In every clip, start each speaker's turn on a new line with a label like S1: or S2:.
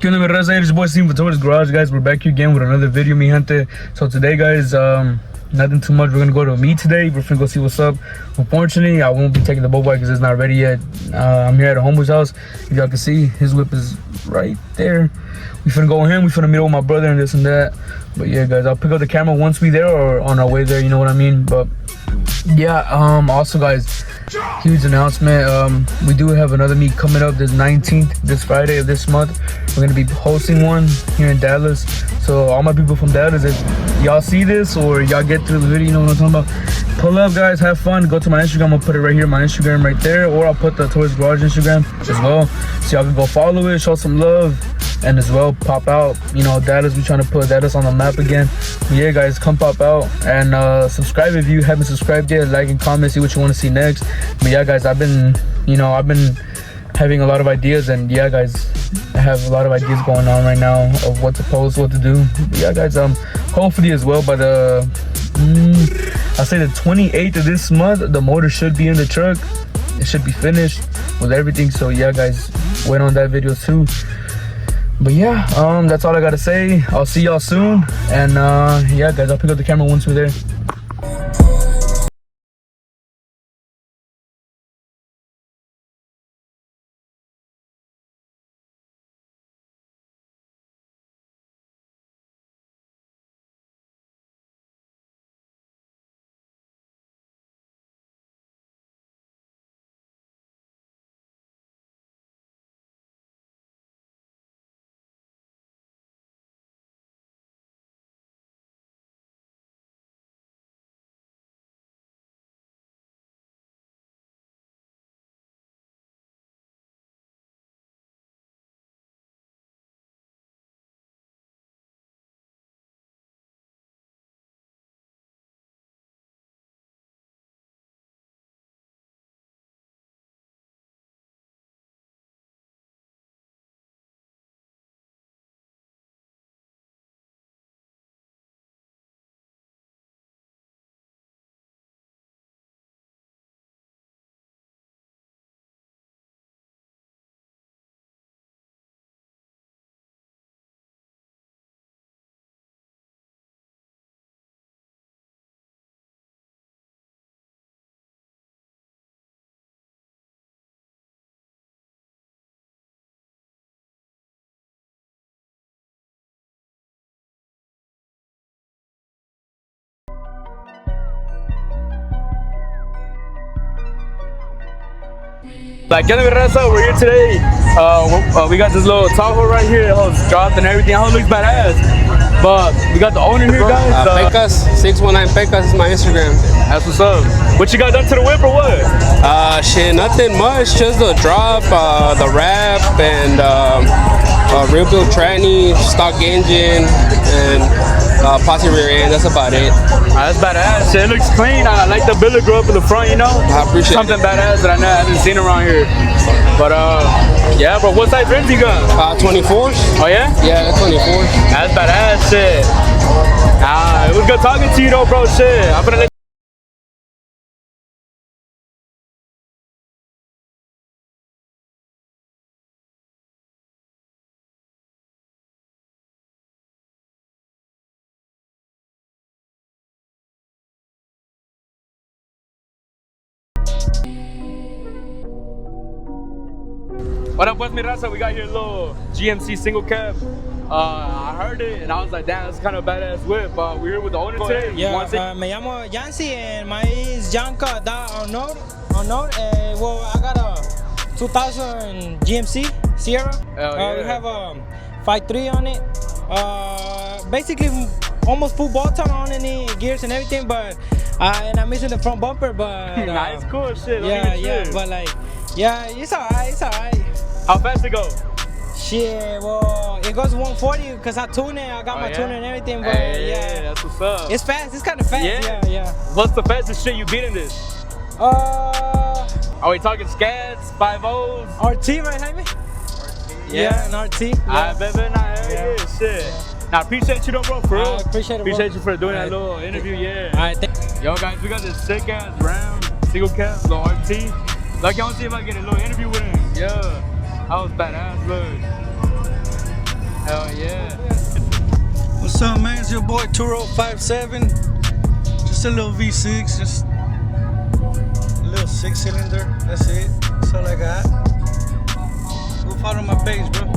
S1: ¿Qué onda, mi raza? It's your boy Steve with Tahoe's Garage, guys. We're back here again with another video, mi gente. So today, guys, nothing too much. We're gonna go to a meet today. We're gonna go see what's up. Unfortunately, I won't be taking the boat bike because it's not ready yet. I'm here at a homeboy's house. If y'all can see, his whip is right there. We finna go with him. We finna meet up with my brother and this and that. But yeah, guys, I'll pick up the camera once we there or on our way there. You know what I mean? But yeah, also, guys, huge announcement. We do have another meet coming up this 19th, this Friday of this month. We're gonna be hosting one here in Dallas. So all my people from Dallas, if y'all see this or y'all get through the video, you know what I'm talking about, pull up, guys, have fun. Go to my Instagram. I'll put it right here, my Instagram right there, or I'll put the Tahoe's Garage Instagram as well, so y'all can go follow it, show some love, and as well pop out. You know, Dallas, we trying to put Dallas on the map again. But yeah, guys, come pop out and subscribe if you haven't subscribed yet. Like and comment, see what you want to see next. But yeah, guys, I've been having a lot of ideas, and yeah, guys, I have a lot of ideas going on right now of what to post, what to do. But yeah, guys, hopefully as well by the I'll say the 28th of this month, the motor should be in the truck. It should be finished with everything. So yeah, guys, wait on that video too. But yeah, that's all I gotta say. I'll see y'all soon, and yeah, guys, I'll pick up the camera once we're there. Like, get me raza, we're here today. We got this little Tahoe right here. It's dropped and everything. How it looks badass. But we got the owner here, guys.
S2: Pecas, 619 Pecas is my Instagram.
S1: That's what's up. What you got done to the whip or what?
S2: Shit, nothing much. Just the drop, the wrap, and real build tranny, stock engine, and posse rear end. That's about it.
S1: That's badass. Shit, it looks clean. I like the billet grow up in the front, you know?
S2: I appreciate
S1: something
S2: it.
S1: badass that I haven't seen around here. But yeah, bro, what size rims you got?
S2: 24s.
S1: Oh yeah?
S2: Yeah, 24s.
S1: That's badass shit. It was good talking to you though, bro. Shit, I'm gonna let What up, what's mi raza? We got here a little GMC single cab. I heard it and I was like, damn, that's kind of a badass whip. We're here with the owner today.
S3: Yeah, me llamo Yancy and my is Janka da Arnold. Well, I got a 2000 GMC Sierra.
S1: Yeah.
S3: We have a 5.3 on it. Basically, almost full ball time on any gears and everything, but and I'm missing the front bumper, but
S1: nice, cool shit.
S3: Yeah, but like, yeah, it's alright.
S1: How fast it go?
S3: Shit, well, it goes 140 because I tune it. I got my tuner and everything, but yeah,
S1: that's what's up.
S3: It's fast. It's kind of fast. Yeah.
S1: What's the fastest shit you beat in this? Are we talking scats, 5.0s?
S3: RT, right, Jaime? Yeah, an RT.
S1: I bet shit.
S3: Yeah.
S1: Now, appreciate you though, bro, for real.
S3: I appreciate it, bro.
S1: Appreciate you for doing that little interview, yeah.
S3: Alright,
S1: yo, guys, we got this sick ass round single cab, little RT. Like, I want to see if I can get a little interview with him. Yeah, that was badass, look.
S3: Hell yeah.
S4: What's up, man? It's your boy Turo57. Just a little V6, just a little 6-cylinder. That's it. That's all I got. Go follow my page, bro.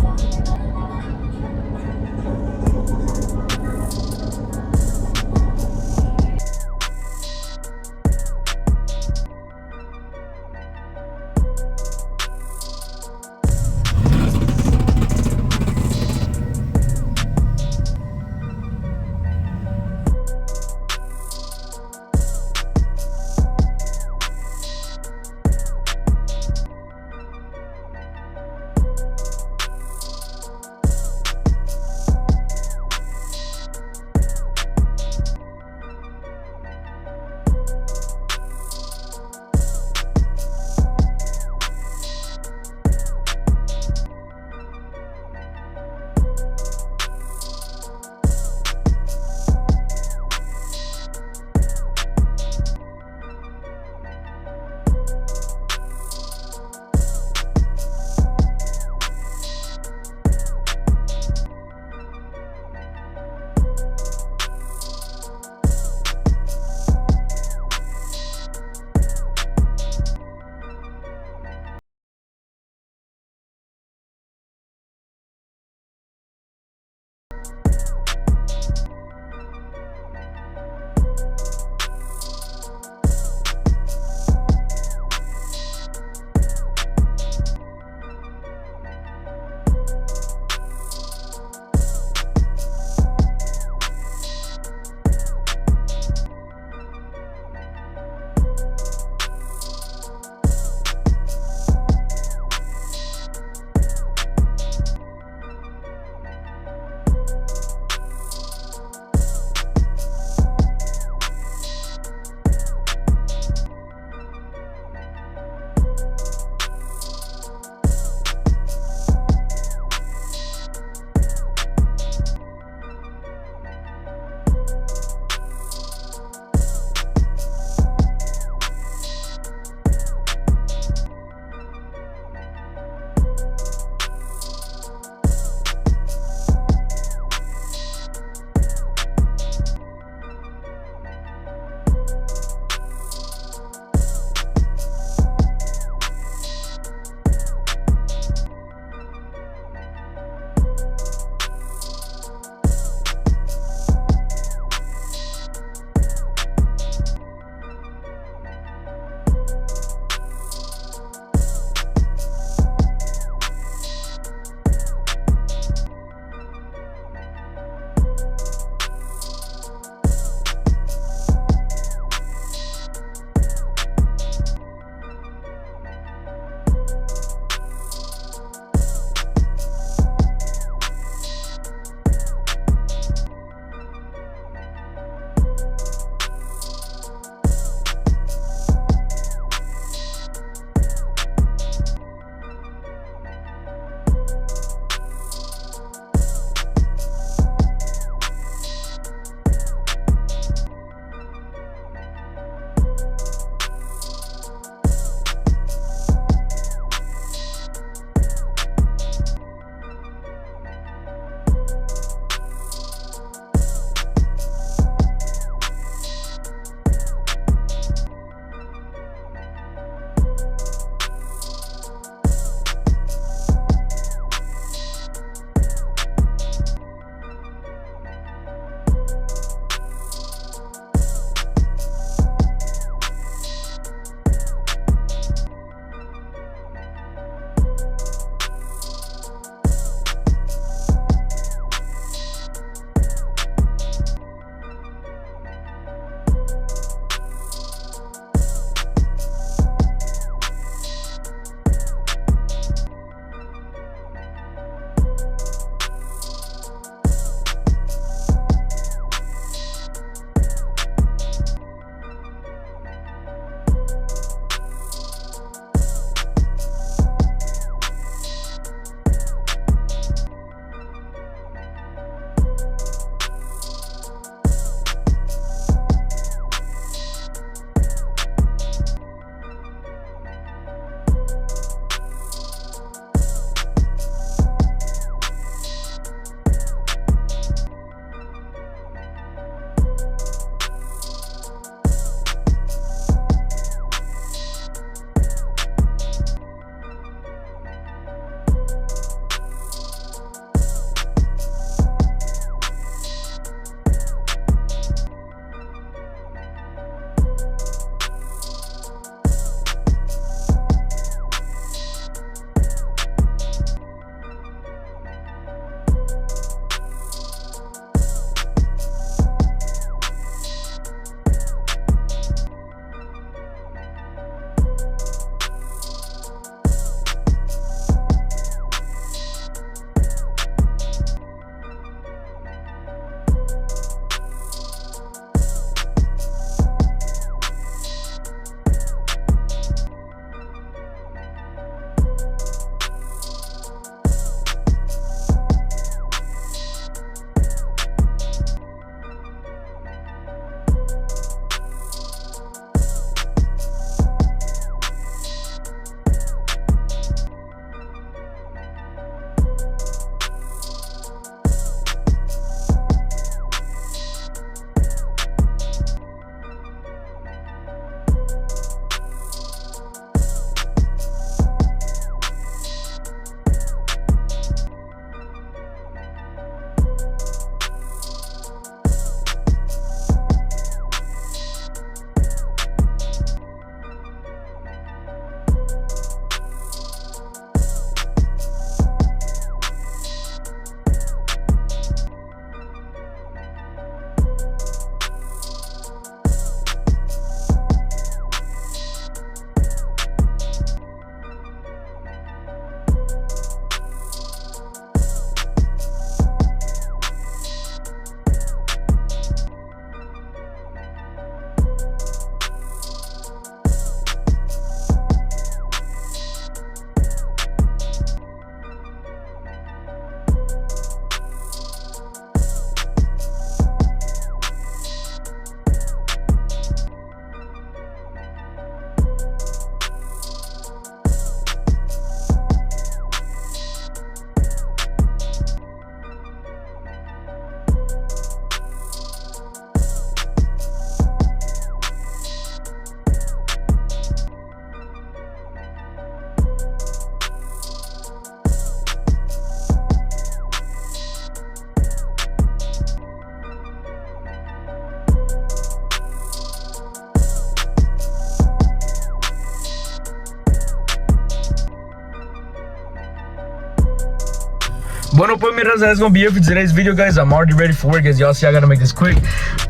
S1: Bueno, pues, mi raza, that's gonna be it for today's video, guys. I'm already ready for work. As y'all see, I gotta make this quick.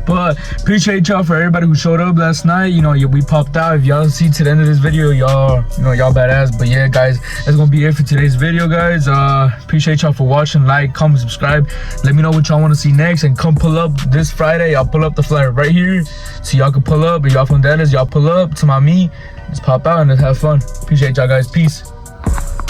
S1: But appreciate y'all for everybody who showed up last night. You know, we popped out. If y'all see to the end of this video, y'all badass. But yeah, guys, that's gonna be it for today's video, guys. Appreciate y'all for watching. Like, comment, subscribe. Let me know what y'all want to see next, and come pull up this Friday. I'll pull up the flyer right here, so y'all can pull up. If y'all from Dallas, y'all pull up to my meet. Let's pop out and let's have fun. Appreciate y'all, guys. Peace.